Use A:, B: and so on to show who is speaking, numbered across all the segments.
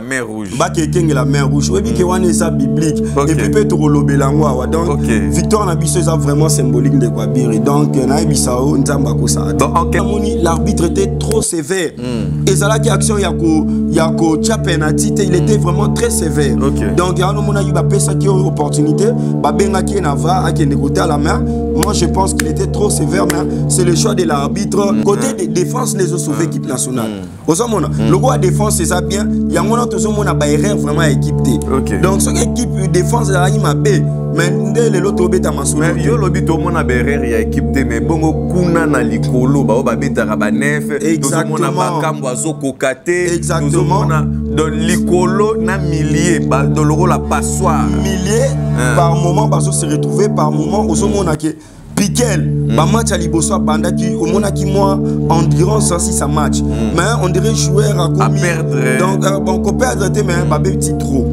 A: La mer rouge.
B: La mer rouge. Oui, que wana eza biblique. Et puis peut to lobelangwa. Donc victoire na biso eza vraiment symbolique de Kwabiri. Donc na bisao nzamba ko ça. Donc l'arbitre était trop sévère. Et ça là qui action yako tia penalty, il était vraiment très sévère. Donc ya no mona yuba pesa qui opportunité, ba benga ki na va a qui côté à la main. Moi je pense qu'il était trop sévère, mais c'est le choix de l'arbitre. Côté de défense les ont sauvé l'équipe nationale. Ozomona, le roi défense c'est ça bien. Il y a mon tout monde a erreur vraiment équipé. Donc cette équipe défense là il m'a bé. Mais les l'autre bête à ma soeur.
A: Mais yo lobi tout monde a erreur il a équipé mais bongo kuna na likolo ba ba beta ba nef. Exactement. Tout monde a bakambo azo kokate.
B: Exactement.
A: Dans likolo na millier ba dans le rôle la passoire.
B: Millier par moment parce que se retrouver par moment au monde a que Piquel, match à Liboso bandaki au monde qui moi endurance aussi ça match. Mais on dirait joueur à
A: perdre.
B: Donc bon qu'on perdre mais pas petit trop.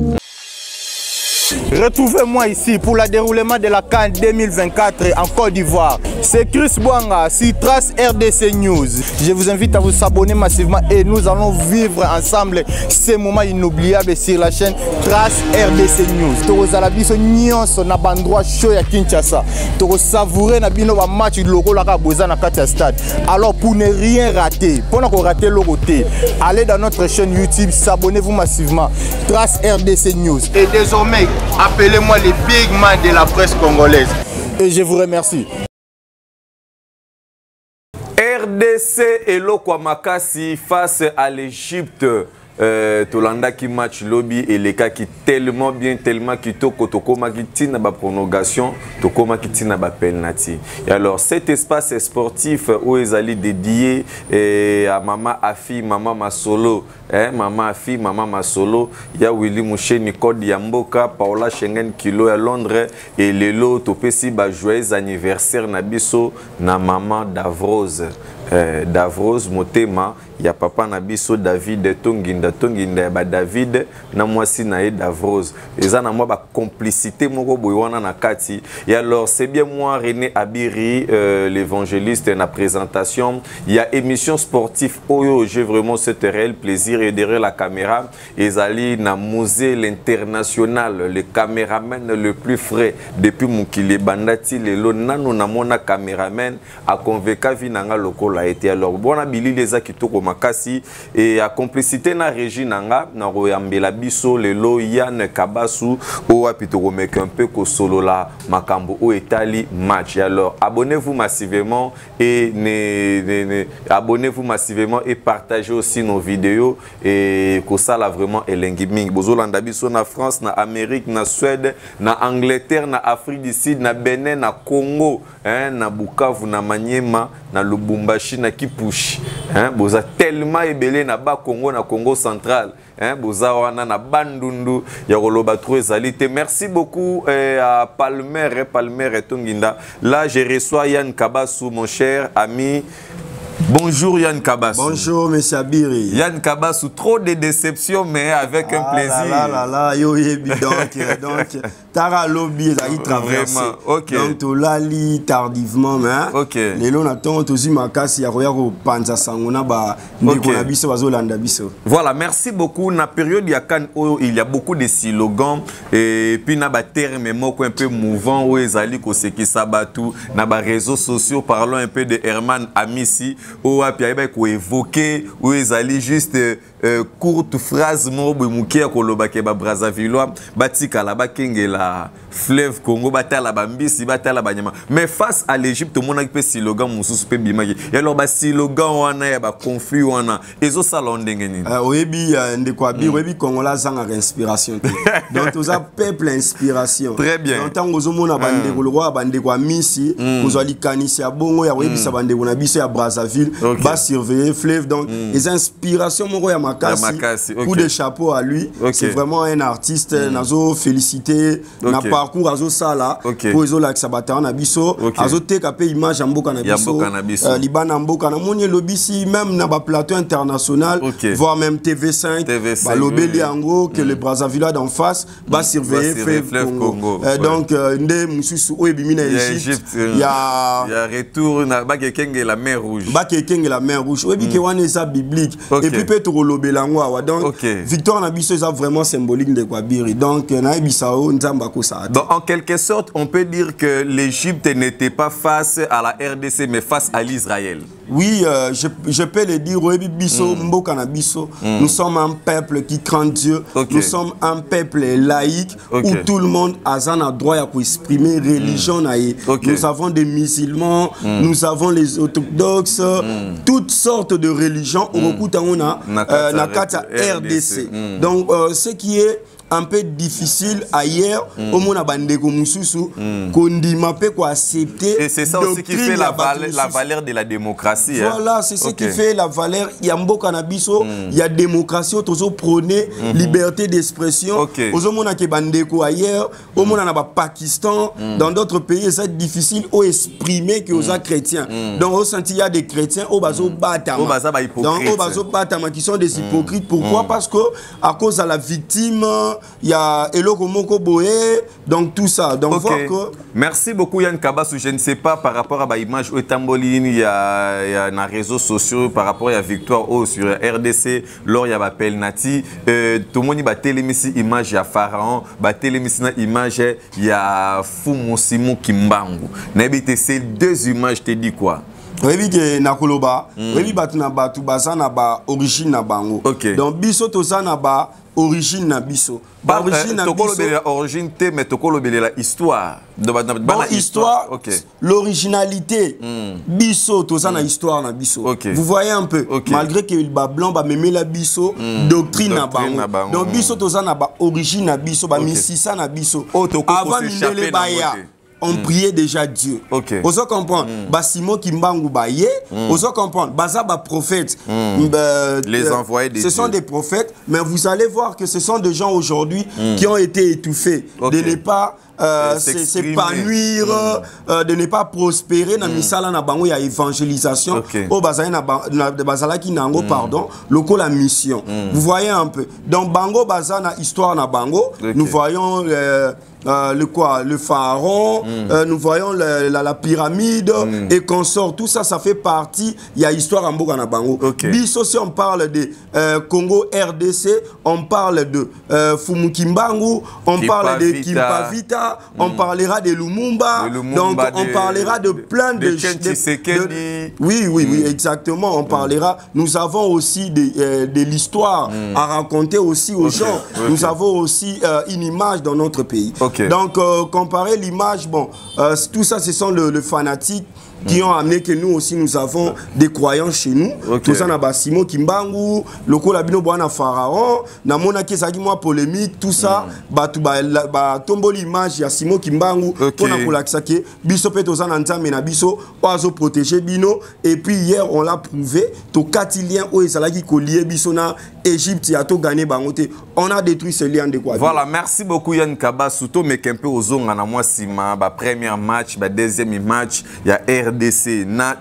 C: Retrouvez-moi ici pour le déroulement de la CAN 2024 en Côte d'Ivoire. C'est Chris Bouanga sur Trace RDC News. Je vous invite à vous abonner massivement et nous allons vivre ensemble ces moments inoubliables sur la chaîne Trace RDC News. Toro Zalabiso nyonso na bandroit show ya Kinshasa. Toro savourer na bino ba match logo la kaboza na kati stade. Alors pour ne rien rater, pour ne rater le côté, allez dans notre chaîne YouTube, s'abonnez-vous massivement. Trace RDC News. Et désormais appelez-moi les big man de la presse congolaise. Et je vous remercie.
A: RDC et Lokwamakasi face à l'Égypte. Tolanda qui match lobby et les cas qui tellement bien tellement qui tokoma qui tina ba prolongation tokoma qui tina ba penalty. Et alors cet espace sportif où ils allaient dédié à maman Afi maman Masolo maman Afi maman Masolo il y a Willy Mouché Nicole Yamboka Paola Schengen Kilo à Londres et Lelo topesi ba joyeux anniversaire na biso na maman Davrose Davros Motema ya papa Nabiso David Tonginda ba David na mwasi na e Davros eza na moi ba complicité moko boywana na kati et alors c'est bien moi René Abiri l'évangéliste na présentation il y a émission sportive oyo j'ai vraiment ce réel plaisir et derrière la caméra ezali na musée l'international le caméraman le plus frais depuis Mukile Bandati lelo nano na mona caméraman a convaincu vinanga lokola été alors bona bili les akitoko makasi et à complicité na régie nanga na royambela biso lelo Yann Kabasu o apitoko mek un peu ko solo la makambo o etali match alors abonnez-vous massivement et abonnez-vous massivement et partagez aussi nos vidéos et ko sala vraiment elengi mingi bozolanda biso na France na Amérique na Suède na Angleterre na Afrique du Sud na Benin na Congo na Bukavu na Maniema na Lubumbashi na Kipushi boza tellement ebelé na ba Congo na Congo central boza wana na Bandundu ya koloba trop ezalité. Merci beaucoup à Palmer et Tonginda. Là je reçois Yann Kabasu mon cher ami. Bonjour Yann Kabasu.
B: Bonjour monsieur Abiri.
A: Yann Kabasu, trop de déceptions mais avec un plaisir.
B: Yo yebi donc Tara lobby ça y traverse. Donc to lali tardivement mais les longs attend to makasi ya roya ko panza sangona ba ndiko na biso bazolanda biso.
A: Voilà, merci beaucoup na période ya CAN il y a beaucoup de slogans et puis na ba terme moko un peu mouvant où ezali ko seki sabatu na ba réseaux sociaux parlons un peu de Herman Amissi ou à Pierre ko évoquer où ils allaient juste courte phrase mobo mukia koloba ke ba Brazzaville batika la bakengela fleuve Congo batala bambisi batala banyama mais face à l'Égypte tout monde peut slogan mususu pe bimaki et alors ba slogan wana ya ba conflit wana ezo sala ndenge nini
B: oyebi ndeko abi oyebi Congola zanga inspiration donc tous a peuple inspiration
A: très bien
B: donc tango zo mona bandeko le roi bandeko amisi kozali kanisi ya bongo ya oyebi sa bandeko na biso ya Brazzaville ba surveiller fleuve donc les inspirations moko ya Makasi, coup de chapeau à lui. C'est vraiment un artiste. Nazo félicité. Na parcours azo sala. Pour iso la xabata na biso. Azo te kapé image amboka na biso. Libana amboka na moni lobisi même na ba plateau international. Voire même TV5. Ba lobeli ango que le Brazzaville d'en face va surveiller fleuve Congo. Donc nde mususu oyebimina Égypte. Il y a
A: retour na ba kekenge la mer rouge.
B: Ba kekenge la mer rouge. Oyebi ke wana eza biblique. Et puis peut to Belangoa. Donc, victoire na biso est vraiment symbolique de Kwabiri. Donc, na Bissau, Nzamba Kosa.
A: Donc, en quelque sorte, on peut dire que l'Égypte n'était pas face à la RDC, mais face à l'Israël.
B: Oui, je peux le dire. Nous sommes un peuple qui craint Dieu. Nous sommes un peuple laïque où tout le monde a un droit à exprimer religion. Nous avons des musulmans, nous avons les orthodoxes, toutes sortes de religions. On a la RDC. Donc, ce qui est un peu difficile ailleurs, au monde a bandeko mususu, kondima pe ko accepter.
A: Et c'est ça aussi qui fait la valeur de la démocratie.
B: Voilà, c'est ce qui fait la valeur. Il y a mboka na biso, il y a démocratie, toujours prôner liberté d'expression. Au monde a bandeko ailleurs, au monde na Pakistan, dans d'autres pays, c'est difficile au exprimer que aux chrétiens. Donc au senti il y a des chrétiens au bazo batama. Donc au bazo batama qui sont des hypocrites. Pourquoi? Parce que à cause de la victime, il y a Eloko Moko Boé, donc tout ça. Donc voir que...
A: Merci beaucoup Yann Kabassou. Je ne sais pas par rapport à l'image au Tamboline, il y a dans les réseaux sociaux par rapport à la victoire sur RDC, lors il y a Pelnati, tout le monde a télémissi image, il y a Pharaon, télémissi image, il y a Fumo Simon Kimbangu. N'habite ces deux images, te dis quoi?
B: Oui, que nakoloba, oui, batuna batu basana ba origine na bango. Donc biso tosana ba origine na biso.
A: Ba origine na biso. Origine te mais tokolo bele la histoire.
B: Bon, histoire, l'originalité. Biso tosana histoire na biso. Vous voyez un peu, malgré que le blanc ba meme la biso, doctrine na bango. Donc biso tosana ba origine na biso, ba misisa na biso. Avant mindele baya. On priait déjà Dieu. Vous allez comprendre. Basimo Kimbangu Baye. Vous allez comprendre. Baza ba prophètes.
A: Les envoyés de Dieu.
B: Ce sont des prophètes, mais vous allez voir que ce sont des gens aujourd'hui qui ont été étouffés. De ne pas s'épanouir, de ne pas prospérer. Dans misala na bango ya évangélisation. Au bazala na bazala ki nango pardon. Loko la mission. Vous voyez un peu. Dans bango baza na histoire na bango. Nous voyons le pharaon, nous voyons la pyramide et consorts, tout ça, ça fait partie, il y a histoire en Boga na Bango. Biso, si on parle de Congo RDC, on parle de Fumukimbangu, on parle de Kimpavita, on parlera de Lumumba, donc on parlera de plein de oui, exactement, on parlera. Nous avons aussi de l'histoire à raconter aussi aux gens. Nous avons aussi une image dans notre pays. Donc, comparer l'image, bon, tout ça, ce sont le fanatique qui ont amené que nous aussi, nous avons des croyants chez nous. Tout ça, na Simon Kimbangu, Loko Labino Boana Pharaon, na mona Kesagi moi polémique, tout ça, tombo l'image, ya Simon Kimbangu, pour na kolakisake, biso pe tozana nzambe na biso, oazo protéger bino, et puis hier, on l'a prouvé, to katilien o ezalaki kolié biso na Égypte, ya to gagné bangote, on a détruit ce lien de quoi.
A: Voilà, merci beaucoup Yann Kabassou, to mais qu'un peu aux ongles, na moi sima, premier match, deuxième match, il y a RDC, na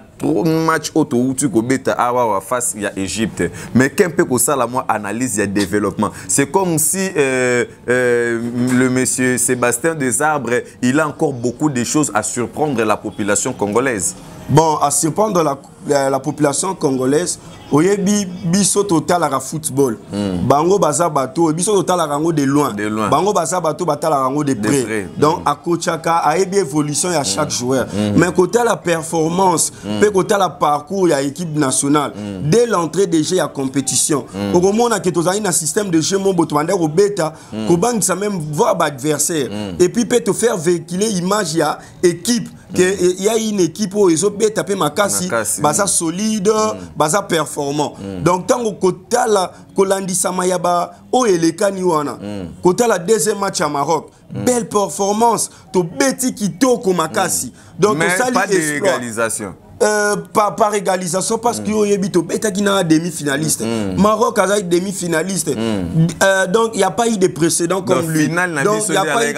A: match auto où tu beta awa face il y a Égypte, mais qu'un peu ça la moi analyse il y a développement. C'est comme si le monsieur Sébastien Desarbres, il a encore beaucoup de choses à surprendre la population congolaise.
B: Bon, à surprendre la population congolaise, oyebi biso total à football. Bango baza bato, biso total à rango de loin. Bango baza bato batal à rango de près. Donc à Kochaka, a ébi évolution à chaque joueur. Mais côté la performance, peut côté la parcours il y a équipe nationale. Dès l'entrée des jeux à compétition. Au moment où on a un système de jeu mon botomande au bêta, ko bang ça même voir adversaire. Et puis peut te faire véhiculer image ya équipe. Il y a une équipe où ils ont tapé Makassi, baza solide, baza performant. Donc tant que kota la Kolandi Samayaba, o elekani wana. Kota la deuxième match à Maroc, belle performance, to beti kitoko Makassi. Donc
A: mais pas de réalisation.
B: Par égalisation parce que Oyebito Betakina demi-finaliste. Maroc a demi-finaliste. Donc il n'y a pas eu de précédent comme lui. Donc il n'y a pas eu.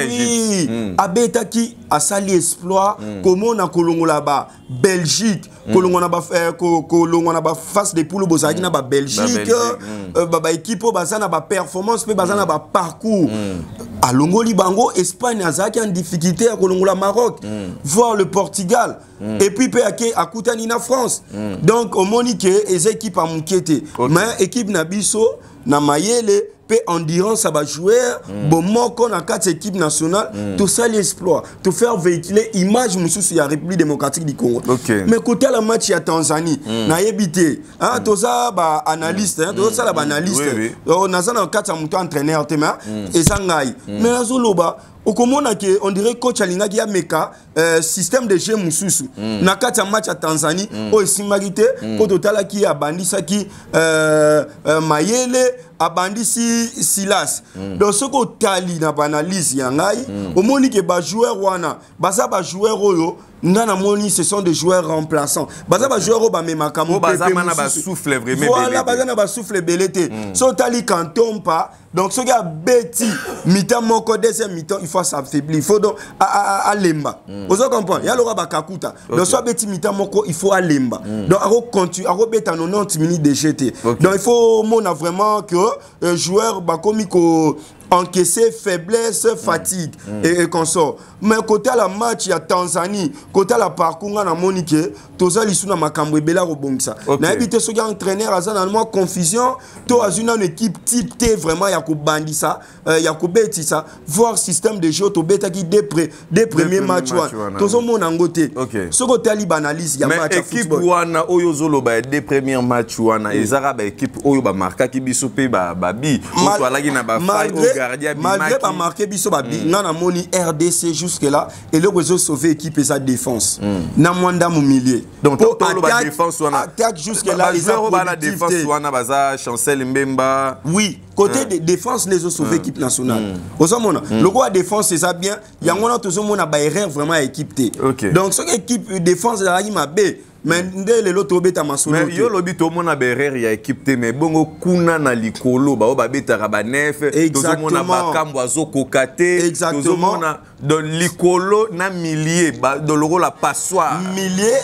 B: Oui, Abetaki a sali exploit. Comment on a Colongo là-bas, Belgique, kolongona ba face de poule bozaki na ba Belgique ba équipe bazana ba performance pe bazana ba parcours alongoli bango Espagne azaki en difficulté à kolongola Maroc voir le Portugal et puis pe akutani na France donc au monique les équipes à mukete mais équipe na biso na mayele endurance à joueur bon moko na quatre équipes nationales tout ça l'exploit tout faire véhiculer image mususu ya République démocratique du Congo mais côté la match ya Tanzanie na yebité hein tout ça ba analyste hein tout ça la analyste on a ça dans quatre muto entraîneur tema et ça ngai mais azoloba on dirait coach alinga qui a meka système de jeu mususu na kati match à Tanzanie o simagité pour total qui a bandisa qui mayele a bandisi Silas donc ce que tali na banalise yangai au moni que ba joueur wana baza ba joueur oyo ngana moni ce sont des joueurs remplaçants baza ba joueur ba memaka mo
A: baza mana ba souffle vraiment
B: voilà baza na ba souffle belete so tali quand tombe pas donc ce gars beti mi-temps moko deuxième mi-temps il faut s'affaiblir il faut donc à lemba vous comprenez ya lora ba kakuta donc soit beti mi-temps moko il faut à lemba donc aro continue aro beta 90 minutes de GT donc il faut mona vraiment que joueur ba komi ko encaisser faiblesse, fatigue et consort. Mais côté à la match, il y a Tanzanie, côté à la parcours, on a monique, tout ça, il y a makambo et bela robongsa. Na évité ce gars entraîneur, à ça, dans confusion, tout à une équipe type T, vraiment, il y a qu'au bandi ça, il y a qu'au bêti ça, voir système de jeu, tout bêta qui des premiers matchs, tout ça, mon angoté. Ce côté à l'analyse, il y a match à football.
A: Mais équipe Wana, Oyozolo, des premiers matchs, Wana, et Zarab, équipe Oyoba, Marca, qui bisopé, Babi, ou soit là, il n'a pas
B: malgré pas marqué biso babi ngana moni RDC jusque là et le réseau sauver équipe et sa défense na mwanda mu milieu
A: donc pour la défense wana
B: attaque jusque là
A: les joueurs ba la défense wana baza Chancel Mbemba
B: oui côté de défense les autres sauver équipe nationale ozomona le quoi défense c'est ça bien yangona tozomona ba erreur vraiment équipe T donc ce équipe défense la ma B mais ndele l'autre beta masolo
A: mais yo lobi to mona berrer ya équipe te mais bongo kuna na likolo ba ba beta ba nef to mona ba kambo azo kokate to mona de likolo na milier ba de loro la passoire
B: milier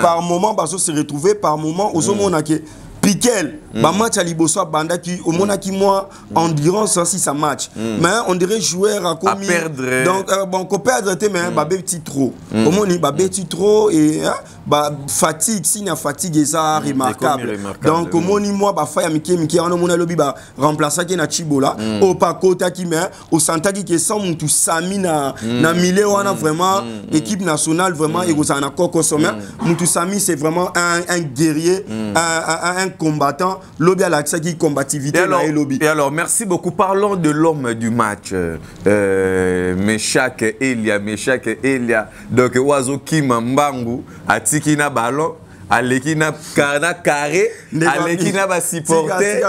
B: par moment baso se retrouver par moment ozo mona que Piquel, match à Liboso banda qui au mona qui moi endurance aussi ça match mais on dirait joueur à commis donc bon qu'on perdre mais ba petit trop au moni ba petit trop et ba fatigue signe fatigue ça remarquable donc au moni moi ba fa ya miki on mona lobi ba remplacer qui na Chibola au pakota qui mais au santaki qui sans mutu sami na milieu on a vraiment équipe nationale vraiment et vous en a encore sommet mutu sami c'est vraiment un guerrier un combattant lobby à l'accès qui combativité
A: et alors merci beaucoup parlons de l'homme du match Meshak Elia donc Oazo Kimambangu atiki na ballon aleki na carré aleki na ba supporter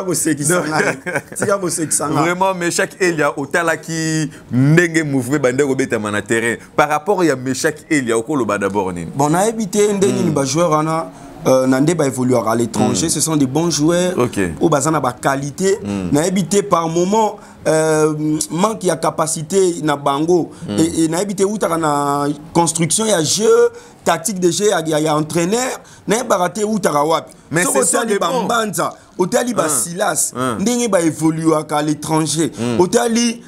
A: vraiment Meshak Elia otala ki ndenge mouvement bande robeta na terrain par rapport à Meshak Elia okoloba d'abord nini
B: bon a évité ndenge ni ba joueur ana Nandé va évoluer à l'étranger, ce sont des bons joueurs, au bazana ba qualité, n'a évité par moment manque de capacité na bango et n'a évité où t'as na construction il y a jeu tactique de jeu il y a entraîneur n'a pas raté où t'as wapi
A: mais c'est ça les
B: bambanza Otali ba Silas ndenge ba évoluer à l'étranger Otali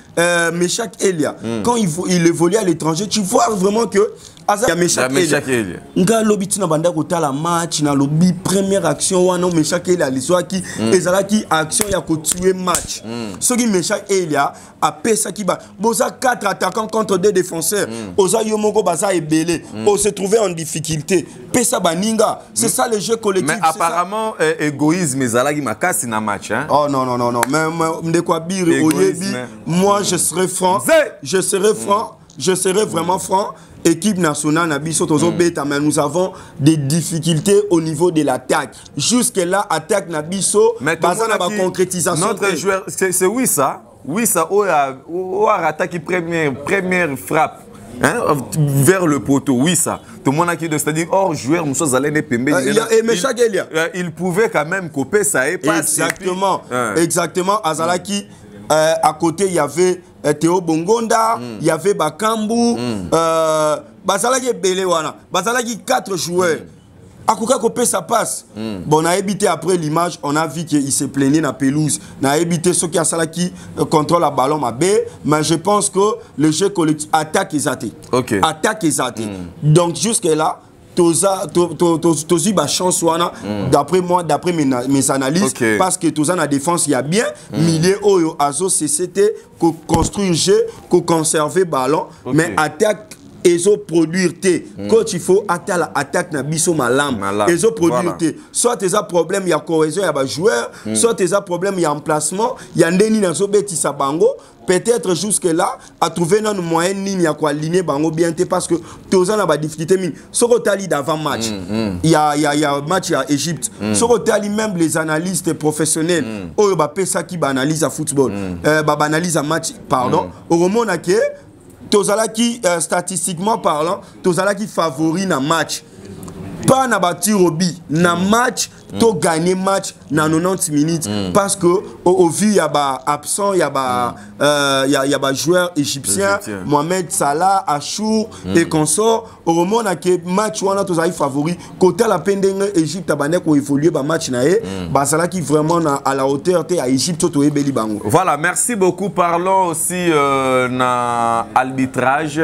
B: Meshak Elia quand il évolue à l'étranger tu vois vraiment que Aza Meshak Elia nga lobi tina banda kotala match na lobi première action wana Meshak Elia liswa ki ezala ki action ya ko tuer match ce qui Meshak Elia a pesa ki ba boza 4 attaquants contre 2 défenseurs oza yomoko baza ebele on se trouvait en difficulté pesa baninga c'est ça le jeu collectif
A: mais apparemment égoïsme ezala ki makasi na match hein
B: oh non mais ndekwa bire oyebi moi je serai franc je serai vraiment franc. Équipe nationale Nabiso Tozo Beta, mais nous avons des difficultés au niveau de l'attaque. Jusque-là, attaque Nabiso, basant la concrétisation.
A: Notre joueur, c'est oui ça, on a attaqué première frappe. Hein, vers le poteau, oui ça. Tout le monde a qui c'est-à-dire hors joueur, il pouvait quand même couper ça et passer.
B: Exactement. Azalaki, à côté il y avait Théo Bongonda, il y avait Bakambu, Bazalaki Belewana, Bazalaki 4 joueurs. Akoka Kopé, ça passe. Bon, on a évité après l'image, on a vu qu'il s'est plaigné dans la pelouse. On a évité ceux qui a ça qui contrôle la ballon, mais je pense que le jeu collectif attaque et zate. Attaque et zate. Donc, jusque-là, Tozi ba chance d'après moi, d'après mes analyses, parce que Toza na défense il y a bien milieu oyo azo c'était qu'on construit un jeu, qu'on conserve ballon, mais attaque ils ont produire quand il faut attaque na biso malam ils ont produire soit tes problème il y a cohésion il y a joueur soit tes problème il y a emplacement il y a ndeni na zo betisa bango. Peut-être jusque-là, à trouver une moyenne ligne à quoi aligner bango bien parce que tous en a des difficultés. Sur le tali d'avant match, il y a match à Égypte. Sur le tali même les analystes professionnels, oh bah ça qui analyse à football, analyse à match, pardon. Au moment où tous qui statistiquement parlant, tous qui favorise un match. Pas na bati robi na match to gagner match na 90 minutes parce que au vu il y a ba absent il y a ba joueur égyptien Mohamed Salah Achour et consort au moment na que match wana to zai favori côté la pendenge Égypte abane ko évoluer ba match na ba Salah qui vraiment à la hauteur te à Égypte to ebeli bango. Voilà, merci beaucoup. Parlons aussi na arbitrage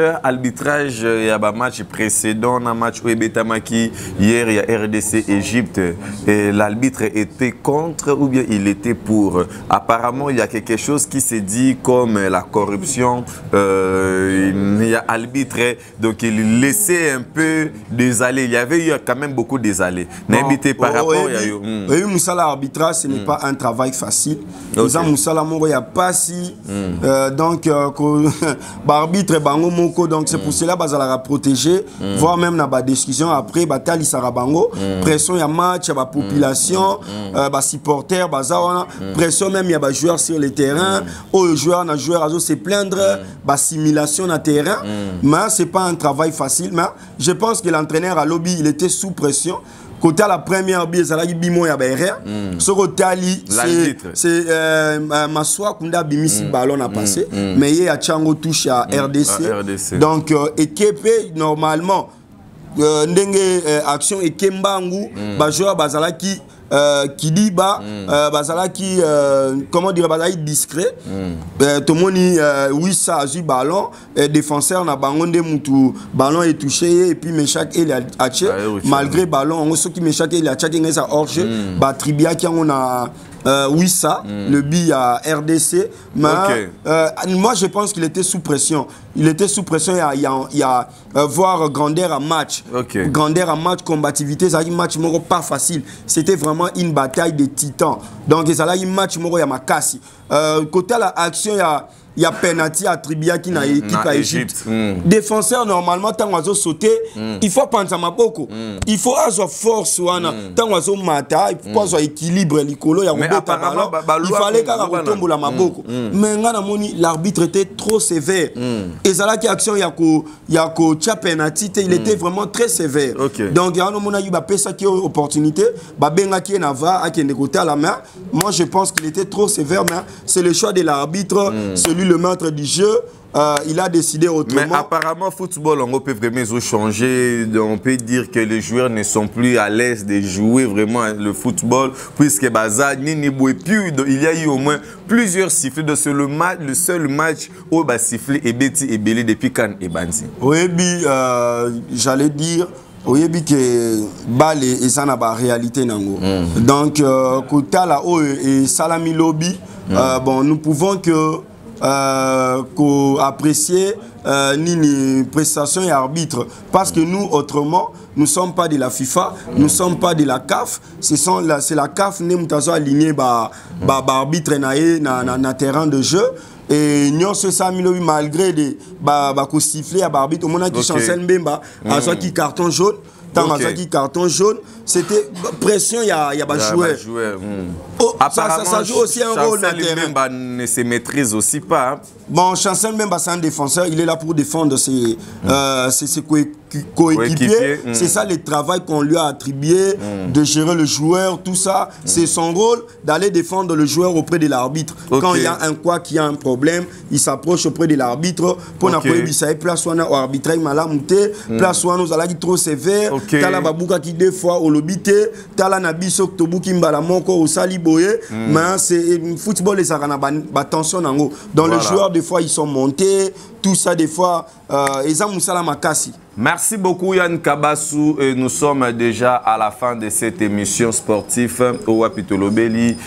B: il y a ba match précédent na match où Betamaki. Hier, il y a RDC Égypte et l'arbitre était contre ou bien il était pour. Apparemment, il y a quelque chose qui s'est dit comme la corruption. Il y a arbitre, donc il laissait un peu des allées. Il y avait eu quand même beaucoup des allées. Par rapport, il y a eu... Oui, Moussala arbitrage, ce n'est pas un travail facile. Moussala Moro, il n'y a pas si... donc, arbitre, donc c'est pour cela qu'il va protéger, voire même dans la discussion après, Sarabango, pression, il y a match, il y a population, supporters, pression même, il y a joueurs sur le terrain, les joueurs se plaindre, simulation dans le terrain, mais ce n'est pas un travail facile. Mais je pense que l'entraîneur à lobby, il était sous pression. Côté à la première bille, ça bimo ya berre. Ce côté c'est Maswa Kunda bimisi ballon a passé, mais il y a Tchango touche à RDC. Donc équipe normalement ndenge action et Kembangu joueur bazalaki Kidiba bazalaki comment dire bazalaki discret tomoni oui ça a eu ballon défenseur na bango nde mutu ballon est touché et puis Meshak il a acheté malgré ballon on ce qui Meshak il a acheté ngeza hors jeu ba tribia qui on a oui ça le but à RDC mais moi je pense qu'il était sous pression. Il était sous pression, il y a voir grandeur à match. Grandeur à match, combativité, ça a un match pas facile. C'était vraiment une bataille de titans. Donc ça a un match il y a Makassi. Côté la action, il y a penalty à Tribia qui n'a équipe à Égypte. Défenseur normalement tant qu'on a sauté, il faut penser à Maboko. Il faut avoir force tant qu'on a mata, il faut avoir équilibre l'écolo, il fallait qu'on retombe la Maboko. Mais l'arbitre était trop sévère. Et ça là qui action il y a ko penalty, il était vraiment très sévère. Donc il y a eu ça qui opportunité, benga qui nava à qui négocier à la main. Moi je pense qu'il était trop sévère, mais c'est le choix de l'arbitre, celui le maître du jeu. Il a décidé autrement. Mais apparemment, football, on peut vraiment changer. On peut dire que les joueurs ne sont plus à l'aise de jouer vraiment le football, puisque Baza, il y a eu au moins plusieurs sifflets. Le seul match où il a sifflé et Betty et Belé depuis Cannes et Bansi. Oui, j'allais dire. Oui, que balle et ça n'a pas réalité nango. Donc, Kotala et Salami Lobby, bon, nous pouvons apprécier ni prestations et arbitres parce que nous autrement nous ne sommes pas de la FIFA, nous ne sommes pas de la CAF, c'est la CAF qui est alignée arbitre na terrain de jeu. Et nous sommes malgré des sifflets à arbitre, on a qui chancelle Mbemba, à soit qui carton jaune. Qui carton jaune, c'était pression, il y a joueur. Ça joue aussi un rôle dans le terrain. Ne se maîtrise aussi pas. Bon, Chancel Mbemba, c'est un défenseur, il est là pour défendre ses coéquipiers. C'est ça le travail qu'on lui a attribué, de gérer le joueur, tout ça. C'est son rôle d'aller défendre le joueur auprès de l'arbitre. Quand il y a qui a un problème, il s'approche auprès de l'arbitre pour n'appuyer place ou arbitrage malamouté, place où nous allons trop sévère. Talababouka qui des fois au lobité tala na biso tobuki mbala moko au sali boye mais c'est football les arana tension nango dans les joueurs des fois ils sont montés tout ça des fois eza musala makasi.
A: Merci beaucoup Yann Kabassou. Et nous sommes déjà à la fin de cette émission sportive au Wapitolobeli.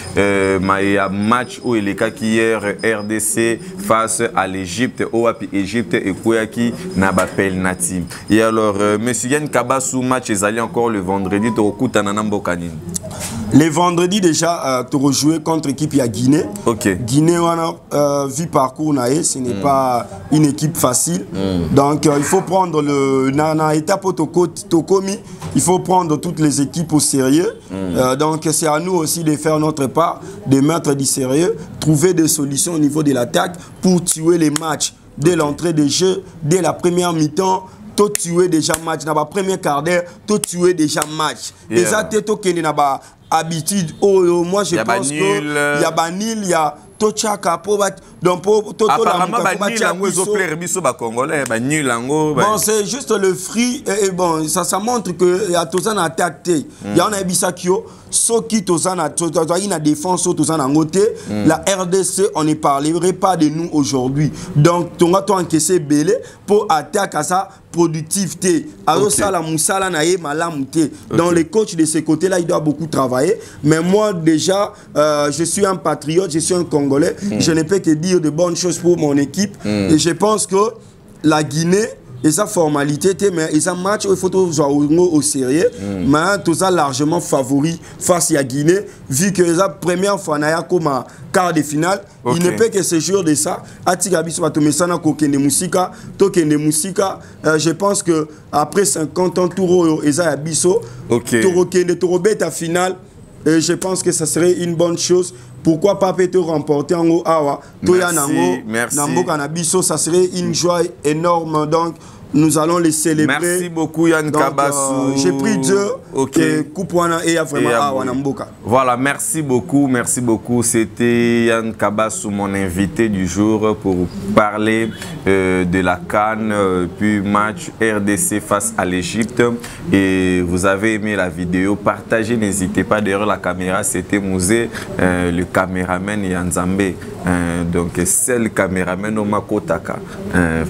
A: Maya match où il est hier RDC face à l'Égypte au Wapi Égypte et Kouyaki Nabapel Nati. Et alors monsieur Yann Kabassou match est allé encore le vendredi au Kutananambokanin.
B: Les vendredis déjà tu rejoué contre équipe à Guinée.
A: OK.
B: Guinée on a vu parcours naé, ce n'est pas une équipe facile. Donc il faut prendre le na étape Tokomi, il faut prendre toutes les équipes au sérieux. Donc c'est à nous aussi de faire notre part, de mettre du sérieux, trouver des solutions au niveau de l'attaque pour tuer les matchs dès l'entrée des jeux, dès la première mi-temps. Tout tuer déjà match dans la première quart d'heure, tout tuer déjà match. Et ça t'es toqué n'a pas habitude. Oh moi je pense que il y a banil, il y a Tochaka pour donc pour
A: apparemment bon
B: c'est juste le free et bon ça montre que y a tous en attaque il y en a bisakio ceux qui tous en a défense tous en côté la RDC on ne parlerait pas de nous aujourd'hui donc tu vas encaisser belé pour attaquer à ça productivité alors ça la moussala na malamute donc les coachs de ce côté là il doit beaucoup travailler mais moi déjà je suis un patriote, je suis un Congolais, je ne peux que dire de bonnes choses pour mon équipe et je pense que la Guinée et sa formalité mais et sa match il faut tout au sérieux mais tout ça largement favori face à Guinée vu que la première fois na comme quart de finale il ne peut que se jouer de ça atigabiso batomesana kokende musika tokende musika je pense que après 50 ans touro eza ya biso torokende torobeta finale et je pense que ça serait une bonne chose. Pourquoi pas peut-être remporter en haut awa toya nango nambo kanabiso, ça serait une joie énorme donc nous allons les célébrer.
A: Merci beaucoup Yann Kabassou.
B: J'ai pris Dieu et Koupouana et vraiment awa namboka.
A: Voilà, merci beaucoup, c'était Yann Kabassou mon invité du jour pour parler de la CAN puis match RDC face à l'Égypte et vous avez aimé la vidéo, partagez, n'hésitez pas, derrière la caméra c'était Mouzé, le caméraman Yanzambe, donc c'est le caméraman Omakotaka,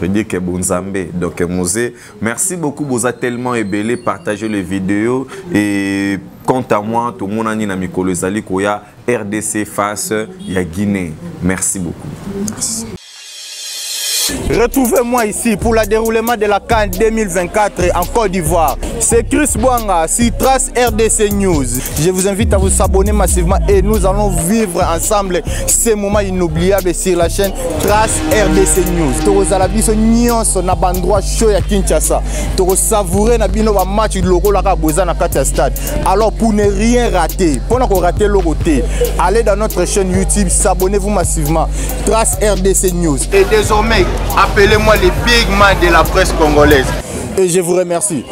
A: veut dire que Bonzambe, donc Mouzé, merci beaucoup, vous avez tellement ébélé, partagez les vidéos et quant à moi, tout le monde a dit Mikolo Zali Koya RDC face à Guinée. Merci beaucoup. Merci.
C: Retrouvez-moi ici pour le déroulement de la CAN 2024 en Côte d'Ivoire. C'est Chris Bouanga sur Trace RDC News. Je vous invite à vous abonner massivement et nous allons vivre ensemble ces moments inoubliables sur la chaîne Trace RDC News. Toro Zalabiso nyonso na bandroit show ya Kinshasa. Toro savourer na bino ba match logo la kaboza na kati ya stade. Alors pour ne rien rater, pour ne rater le côté, allez dans notre chaîne YouTube, s'abonnez-vous massivement. Trace RDC News. Et désormais appelez-moi les big man de la presse congolaise. Et je vous remercie.